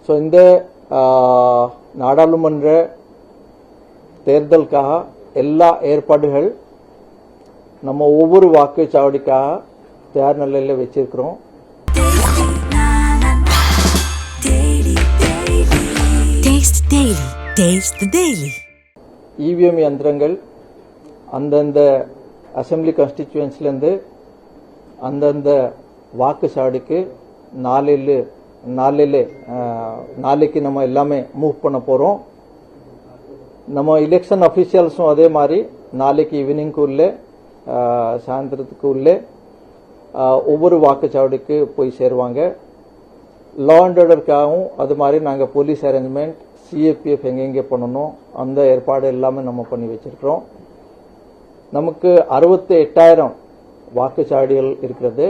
So இந்த நாடாளுமன்ற தேர்தலுக்காக எல்லா ஏற்பாடுகள் நம்ம ஒவ்வொரு வாக்குச்சாவடிக்காக தயார் நிலையில் வச்சிருக்கிறோம். இவிஎம் யந்திரங்கள் அந்தந்த அசம்பிளி கான்ஸ்டிச்சுவன்சிலேருந்து அந்தந்த வாக்குச்சாவடிக்கு நாளைக்கு நம்ம எல்லாமே மூவ் பண்ண போகிறோம். நம்ம எலெக்ஷன் அஃபீஷியல்ஸும் அதே மாதிரி நாளைக்கு ஈவினிங்க்கு உள்ளே சாயந்தரத்துக்கு உள்ளே ஒவ்வொரு வாக்குச்சாவடிக்கு போய் சேருவாங்க. லா அண்ட் ஆர்டருக்காகவும் அது மாதிரி நாங்கள் போலீஸ் அரேஞ்ச்மெண்ட் சிஏபிஎஃப் எங்கெங்கே பண்ணணும் அந்த ஏற்பாடு எல்லாமே நம்ம பண்ணி வச்சிருக்கிறோம். நமக்கு 68,000 வாக்குச்சாவடிகள் இருக்கிறது.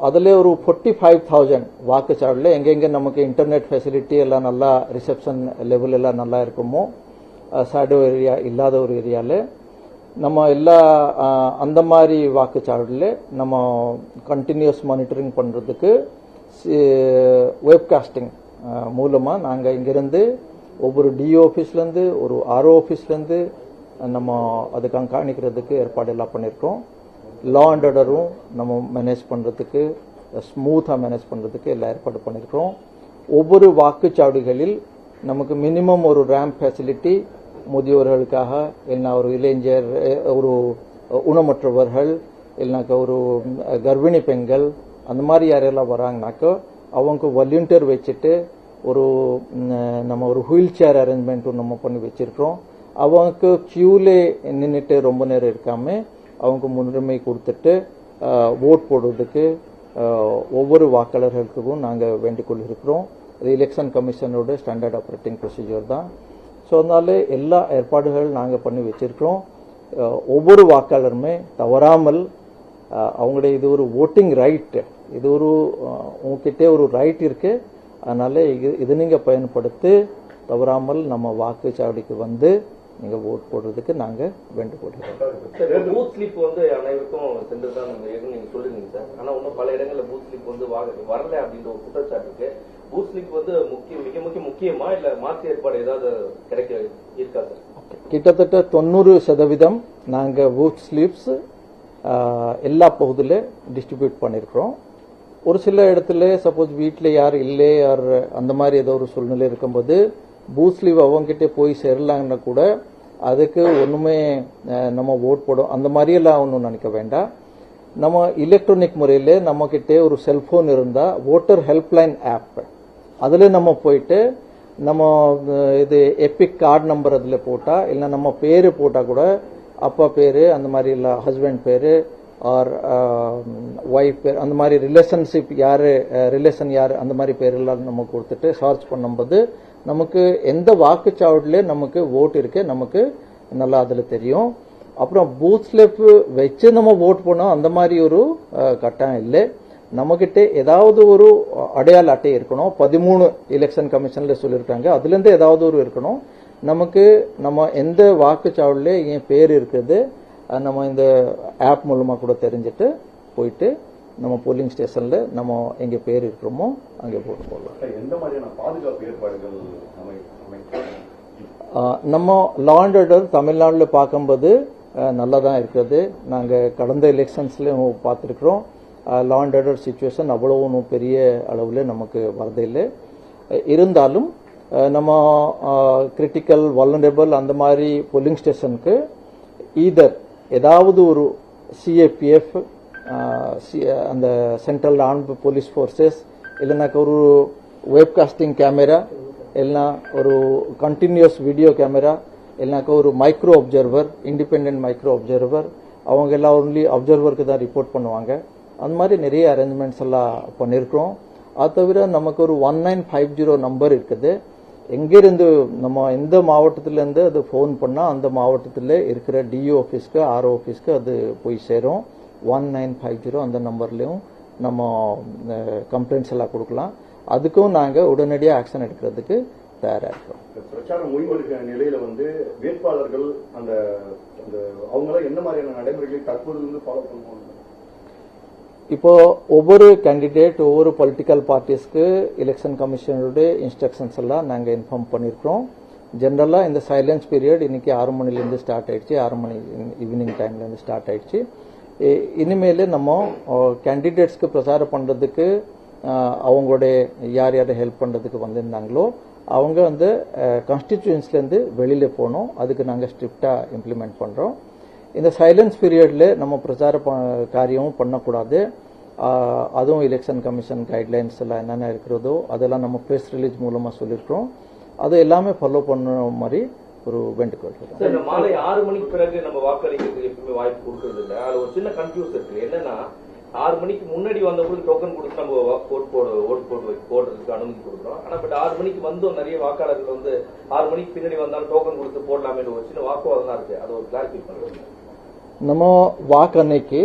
அதில் ஒரு 45,000 வாக்குச்சாவடியில் எங்கெங்கே நமக்கு இன்டர்நெட் ஃபெசிலிட்டி எல்லாம் நல்லா ரிசப்ஷன் லெவல் எல்லாம் நல்லா இருக்குமோ ஷேடோ ஏரியா இல்லாத ஒரு ஏரியாவில் நம்ம எல்லா அந்த மாதிரி வாக்குச்சாவடியில் நம்ம கண்டினியூஸ் மானிட்டரிங் பண்ணுறதுக்கு வெப்காஸ்டிங் மூலமாக நாங்கள் இங்கிருந்து ஒவ்வொரு டிஓ ஆஃபீஸ்லேருந்து ஒரு ஆர்ஓ ஆஃபீஸ்லேருந்து நம்ம அது கண்காணிக்கிறதுக்கு ஏற்பாடு எல்லாம் பண்ணியிருக்கோம். லா அண்ட் ஆர்டரும் நம்ம மேனேஜ் பண்ணுறதுக்கு ஸ்மூத்தாக மேனேஜ் பண்ணுறதுக்கு எல்லாம் ஏற்பாடு பண்ணியிருக்கிறோம். ஒவ்வொரு வாக்குச்சாவடிகளில் நமக்கு மினிமம் ஒரு ரேம்ப் ஃபெசிலிட்டி முதியோர்களுக்காக இல்லைனா ஒரு இளைஞர் ஒரு ஊனமற்றவர்கள் இல்லைனாக்கா ஒரு கர்ப்பிணி பெண்கள் அந்த மாதிரி யாரெல்லாம் வராங்கனாக்கா அவங்க வாலண்டியர் வச்சுட்டு ஒரு நம்ம ஒரு வீல் சேர் அரேஞ்ச்மெண்ட்டும் நம்ம பண்ணி வச்சிருக்கிறோம். அவங்க கியூலே நின்றுட்டு ரொம்ப நேரம் இருக்காம அவங்க முன்னுரிமை கொடுத்துட்டு ஓட் போடுறதுக்கு ஒவ்வொரு வாக்காளர்களுக்கும் நாங்கள் வேண்டிக்கொள் இருக்கிறோம். அது எலெக்ஷன் கமிஷனோட ஸ்டாண்டர்ட் ஆப்ரேட்டிங் ப்ரொசீஜர் தான். ஸோ அதனால எல்லா ஏற்பாடுகள் நாங்கள் பண்ணி வச்சிருக்கிறோம். ஒவ்வொரு வாக்காளருமே தவறாமல் அவங்களுடைய இது ஒரு ஓட்டிங் ரைட், இது ஒரு உங்ககிட்ட ஒரு ரைட் இருக்கு, அதனால இது நீங்கள் பயன்படுத்தி தவறாமல் நம்ம வாக்குச்சாவடிக்கு வந்து நீங்க ஓட் போடுறதுக்கு நாங்க வேண்டுகோள்கிறோம். பூத் ஸ்லிப் வந்து அனைவருக்கும் சென்றுதான் நீங்க சொல்லுங்க சார். ஆனா இன்னும் பல இடங்கள்ல பூத் ஸ்லிப் வந்து வரல அப்படின்ற ஒரு குற்றச்சாட்டு இருக்கு. பூத் ஸ்லிப் வந்து மிக முக்கியமா இல்ல மாற்று ஏற்பாடு ஏதாவது கிடைக்க இருக்கா சார்? கிட்டத்தட்ட 90% நாங்க பூத் ஸ்லிப்ஸ் எல்லா பகுதியில டிஸ்ட்ரிபியூட் பண்ணிருக்கிறோம். ஒரு சில இடத்துல சப்போஸ் வீட்டில் யார் இல்லை யார் அந்த மாதிரி ஏதோ ஒரு சூழ்நிலை இருக்கும்போது பூத் ஸ்லிப் அவங்ககிட்ட போய் சேரலாங்கன்னா கூட அதுக்கு ஒன்றுமே நம்ம ஓட் போடும் அந்த மாதிரியெல்லாம் ஒன்றும் நினைக்க வேண்டாம். நம்ம எலக்ட்ரானிக் முறையில் நம்மக்கிட்ட ஒரு செல்போன் இருந்தால் ஓட்டர் ஹெல்ப்லைன் ஆப் அதில் நம்ம போயிட்டு நம்ம இது எபிக் கார்டு நம்பர் அதில் போட்டால் இல்லை நம்ம பேர் போட்டால் கூட அப்பா பேர் அந்த மாதிரி இல்லை ஹஸ்பண்ட் பேர் ஆர் ஒய்ஃப் பேர் அந்த மாதிரி ரிலேஷன்ஷிப் ரிலேஷன் யார் அந்த மாதிரி பேரெல்லாம் நம்ம கொடுத்துட்டு சர்ச் பண்ணும்போது நமக்கு எந்த வாக்குச்சாவடியில நமக்கு ஓட் இருக்கு நமக்கு நல்லா அதில் தெரியும். அப்புறம் பூத் ஸ்லிப் வச்சு நம்ம ஓட் பண்ணோம் அந்த மாதிரி ஒரு கட்டாயம் இல்லை. நம்மகிட்ட ஏதாவது ஒரு அடையாள அட்டை இருக்கணும். 13 எலெக்ஷன் கமிஷன்ல சொல்லியிருக்காங்க, அதுல இருந்து ஏதாவது ஒரு இருக்கணும். நமக்கு நம்ம எந்த வாக்குச்சாவடியில என் பேர் இருக்குது நம்ம இந்த ஆப் மூலமா கூட தெரிஞ்சுட்டு போயிட்டு நம்ம போலிங் ஸ்டேஷன்ல நம்ம எங்க பேர் இருக்கிறோமோ அங்கே போட்டு போடலாம். எந்த மாதிரியான பாதுகாப்பு ஏற்பாடுகள் நம்ம லா அண்ட் ஆர்டர் தமிழ்நாட்டில் பார்க்கும்போது நல்லா தான் இருக்கிறது. நாங்கள் கடந்த எலெக்ஷன்ஸ்லையும் பார்த்துருக்குறோம். லா அண்ட் ஆர்டர் சிச்சுவேஷன் அவ்வளோ ஒன்றும் பெரிய அளவில் நமக்கு வரதில்லை. இருந்தாலும் நம்ம கிரிட்டிக்கல் வல்னரபிள் அந்த மாதிரி போலிங் ஸ்டேஷனுக்கு ஈதர் ஏதாவது ஒரு சிஏபிஎஃப் அந்த சென்ட்ரல் ஆர்ம்டு போலீஸ் ஃபோர்ஸஸ் இல்லைனாக்கா ஒரு வெப்காஸ்டிங் கேமரா இல்லைனா ஒரு கண்டினியூஸ் வீடியோ கேமரா இல்லைனாக்கா ஒரு micro observer independent micro observer அவங்க எல்லாம் ஒன்லி அப்சர்வருக்கு தான் ரிப்போர்ட் பண்ணுவாங்க. அந்த மாதிரி நிறைய அரேஞ்ச்மெண்ட்ஸ் எல்லாம் பண்ணியிருக்கிறோம். அது தவிர நமக்கு ஒரு 1950 நம்பர் இருக்குது. எங்கிருந்து நம்ம எந்த மாவட்டத்திலேருந்து அது ஃபோன் பண்ணால் அந்த மாவட்டத்தில் இருக்கிற டிஓ ஆஃபீஸ்க்கு ஆர்ஓ ஆஃபீஸ்க்கு அது போய் சேரும். 1950 அந்த நம்பர்லையும் நம்ம கம்ப்ளைண்ட்ஸ் எல்லாம் கொடுக்கலாம். அதுக்கும் நாங்கள் உடனடியாக ஆக்ஷன் எடுக்கிறதுக்கு தயாராக இருக்கிறோம். பிரச்சாரம் ஓய்வெடுக்கிற நிலையில வந்து வேட்பாளர்கள் அந்த அவங்களாம் என்ன மாதிரியான நடைமுறைகளை தற்போது ஃபாலோ பண்ணுவாங்க? இப்போ ஒவ்வொரு கேண்டிடேட் ஒவ்வொரு பொலிட்டிக்கல் பார்ட்டிஸ்க்கு எலெக்ஷன் கமிஷனோட இன்ஸ்ட்ரக்ஷன்ஸ் எல்லாம் நாங்க இன்ஃபார்ம் பண்ணிருக்கோம். ஜெனரலா இந்த சைலன்ஸ் பீரியட் இன்னைக்கு 6 மணிலேருந்து ஸ்டார்ட் ஆயிடுச்சு, 6 மணி ஈவினிங் டைம்ல இருந்து ஸ்டார்ட் ஆயிடுச்சு. இனிமேல் நம்ம கேண்டிடேட்ஸ்க்கு பிரச்சாரம் பண்றதுக்கு அவங்களுடைய யார் யார் ஹெல்ப் பண்றதுக்கு வந்திருந்தாங்களோ அவங்க வந்து கான்ஸ்டிடியூன்ஸ்ல இருந்து வெளியில போனோம். அதுக்கு நாங்க ஸ்ட்ரிக்டா இம்ப்ளிமெண்ட் பண்றோம். இந்த சைலன்ஸ் பீரியட்ல நம்ம பிரச்சார காரியமும் பண்ணக்கூடாது. அதுவும் எலெக்ஷன் கமிஷன் கைட்லைன்ஸ் எல்லாம் என்னென்ன இருக்கிறதோ அதெல்லாம் நம்ம பிரஸ் ரிலீஸ் மூலமா சொல்லியிருக்கிறோம். அது எல்லாமே ஃபாலோ பண்ண மாதிரி ஒரு வேண்டுகோள். மாலை 6 மணிக்கு பிறகு நம்ம வாக்களிக்கிறதுக்கு எப்பவுமே வாய்ப்பு கொடுக்கறது இல்லை. அது ஒரு சின்ன கன்ஃபியூஸ் இருக்கு. என்னன்னா 6 மணிக்கு முன்னாடி வந்தவங்களுக்கு டோக்கன் கொடுத்து நம்ம ஓட்டு போடுறதுக்கு அனுமதி கொடுக்குறோம். ஆனா பட் 6 மணிக்கு வந்தும் நிறைய வாக்காளர்கள் வந்து 6 மணிக்கு பின்னாடி வந்தாலும் டோக்கன் கொடுத்து போடலாமே ஒரு சின்ன வாக்குவாதம் தான் இருக்கு. அதை ஒரு கிளாரிஃபை பண்ணுறோம். நம்ம வாக்கு அன்னைக்கு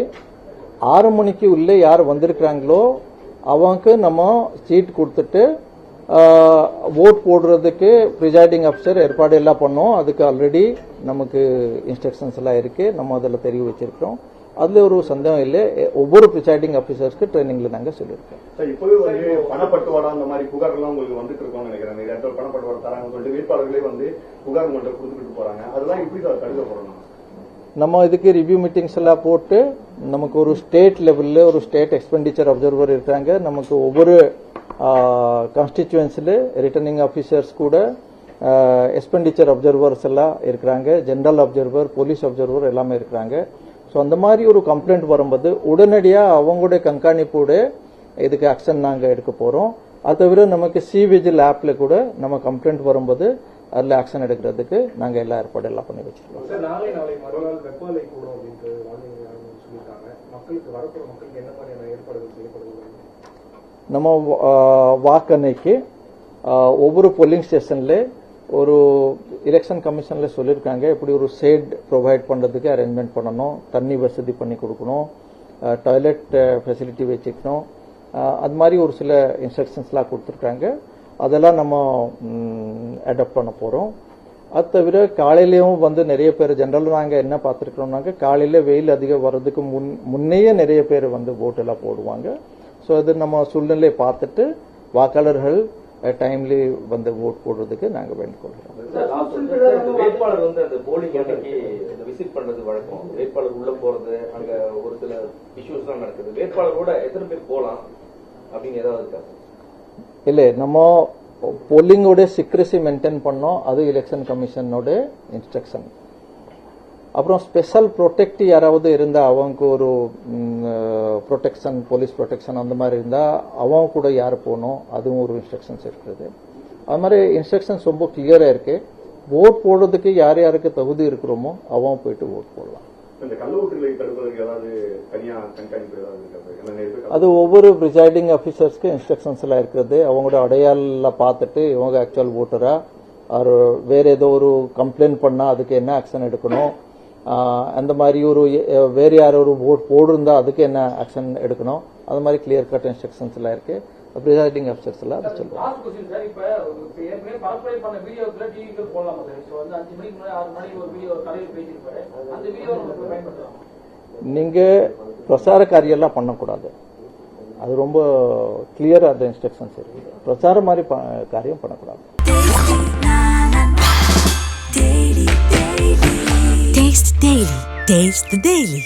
6 மணிக்கு உள்ளே யார் வந்திருக்கிறாங்களோ அவங்களுக்கு நம்ம சீட் கொடுத்துட்டு ஓட் போடுறதுக்கு பிரிசைடிங் ஆஃபீஸர் ஏற்பாடு எல்லாம் பண்ணோம். அதுக்கு ஆல்ரெடி நமக்கு இன்ஸ்ட்ரக்ஷன்ஸ் எல்லாம் இருக்கு. நம்ம அதில் தெரிவி வச்சிருக்கிறோம். அதுல ஒரு சந்தேகம் இல்லை. ஒவ்வொரு பிரிசைடிங் ஆஃபீஸர்ஸ்க்கு ட்ரைனிங்ல நாங்க சொல்லியிருக்கோம். இப்பவே வந்து பணப்பட்டுவாடா அந்த மாதிரி புகார்கள்லாம் உங்களுக்கு வந்துட்டு இருக்கோம்னு நினைக்கிறேன். நிறைய இடத்துல பணப்பட்டுவாடா தராங்கன்னு சொல்லிட்டு வேட்பாளர்களே வந்து புகார் உங்கள்கிட்ட கொடுத்துட்டு போறாங்க. அதெல்லாம் எப்படி தடுக்க போறோம்? நம்ம இதுக்கு ரிவ்யூ மீட்டிங்ஸ் எல்லாம் போட்டு நமக்கு ஒரு ஸ்டேட் லெவல்ல ஒரு ஸ்டேட் எக்ஸ்பெண்டிச்சர் அப்சர்வர் இருக்காங்க. நமக்கு ஒவ்வொரு கான்ஸ்டிடியூன்ஸ்ல ரிட்டர்னிங் ஆபீசர்ஸ் கூட எக்ஸ்பெண்டிச்சர் அப்சர்வர்ஸ் எல்லாம் இருக்கிறாங்க. ஜெனரல் அப்சர்வர், போலீஸ் அப்சர்வர் எல்லாமே இருக்கிறாங்க. ஸோ அந்த மாதிரி ஒரு கம்ப்ளைண்ட் வரும்போது உடனடியாக அவங்களுடைய கண்காணிப்போட இதுக்கு ஆக்ஷன் நாங்கள் எடுக்க போறோம். அது தவிர நமக்கு சிவிஜில் ஆப்ல கூட நம்ம கம்ப்ளைண்ட் வரும்போது அதில் ஆக்ஷன் எடுக்கிறதுக்கு நாங்கள் எல்லா ஏற்பாடு எல்லாம் பண்ணி வச்சிருக்கோம். நம்ம வாக்கன்னைக்கு ஒவ்வொரு போலிங் ஸ்டேஷன்ல ஒரு எலெக்ஷன் கமிஷன்ல சொல்லியிருக்காங்க இப்படி ஒரு ஷேட் ப்ரொவைட் பண்றதுக்கு அரேஞ்ச்மெண்ட் பண்ணணும், தண்ணி வசதி பண்ணி கொடுக்கணும், டாய்லெட் ஃபெசிலிட்டி வச்சுக்கணும். அது மாதிரி ஒரு சில இன்ஸ்ட்ரக்ஷன்ஸ்லாம் கொடுத்துருக்காங்க. அதெல்லாம் நம்ம அடாப்ட் பண்ண போறோம். அது தவிர காலையிலயும் வந்து நிறைய பேர் ஜெனரல் நாங்க என்ன பார்த்துருக்கோம்னாக்க காலையில வெயில் அதிகம் வர்றதுக்கு முன்னையே நிறைய பேர் வந்து ஓட்டு எல்லாம் போடுவாங்க. ஸோ அது நம்ம சூழ்நிலையை பார்த்துட்டு வாக்காளர்கள் டைம்லி வந்து ஓட் போடுறதுக்கு நாங்க வேண்டுகொள்கிறோம். வேட்பாளர் வந்து அந்த போலிங் அன்னைக்கு விசிட் பண்றது வழக்கம். வேட்பாளர் உள்ள போறது, அங்க ஒரு சில இஷ்யூஸ் எல்லாம் நடக்குது. வேட்பாளரோட எத்தனை பேர் போலாம் அப்படின்னு ஏதாவது இருக்கா? இல்ல, நம்ம போலிங்கோட சீக்ரெசி மெயின்டைன் பண்ணோம். அது எலெக்ஷன் கமிஷனோட இன்ஸ்ட்ரக்ஷன். அப்புறம் ஸ்பெஷல் ப்ரொடெக்ட் யாராவது இருந்தா அவங்க ஒரு ப்ரொடெக்ஷன், போலீஸ் ப்ரொடெக்ஷன் அந்த மாதிரி இருந்தா அவங்க கூட யார் போகணும் அதுவும் ஒரு இன்ஸ்ட்ரக்ஷன்ஸ் இருக்குது. அது மாதிரி இன்ஸ்ட்ரக்ஷன்ஸ் ரொம்ப கிளியரா இருக்கு. ஓட் போடுறதுக்கு யார் யாருக்கு தகுதி இருக்கிறோமோ அவங்க போயிட்டு ஓட் போடலாம். அது ஒவ்வொரு பிரிசைடிங் ஆபீசர்ஸ்க்கு இன்ஸ்ட்ரக்ஷன்ஸ் எல்லாம் இருக்குது. அவங்களோட அடையாளம் பார்த்துட்டு இவங்க ஆக்சுவல் ஓட்டரா ஆர் வேற ஏதோ ஒரு கம்ப்ளைண்ட் பண்ணா அதுக்கு என்ன ஆக்ஷன் எடுக்கணும், அந்த மாதிரி ஒரு வேற யார் ஒரு ஓட் போடுருந்தா அதுக்கு என்ன ஆக்ஷன் எடுக்கணும், அது மாதிரி கிளியர் கட் இன்ஸ்ட்ரக்ஷன்ஸ் எல்லாம் இருக்கு. பிரிசைடிங் ஆஃபீஸர்ஸ் எல்லாம் அதை சொல்லுவாங்க. நீங்க பிரச்சார காரியம் எல்லாம் பண்ணக்கூடாது. அது ரொம்ப கிளியரா அந்த இன்ஸ்ட்ரக்ஷன்ஸ் இருக்கு. பிரச்சாரம் மாதிரி காரியம் பண்ணக்கூடாது. Taste the Daily.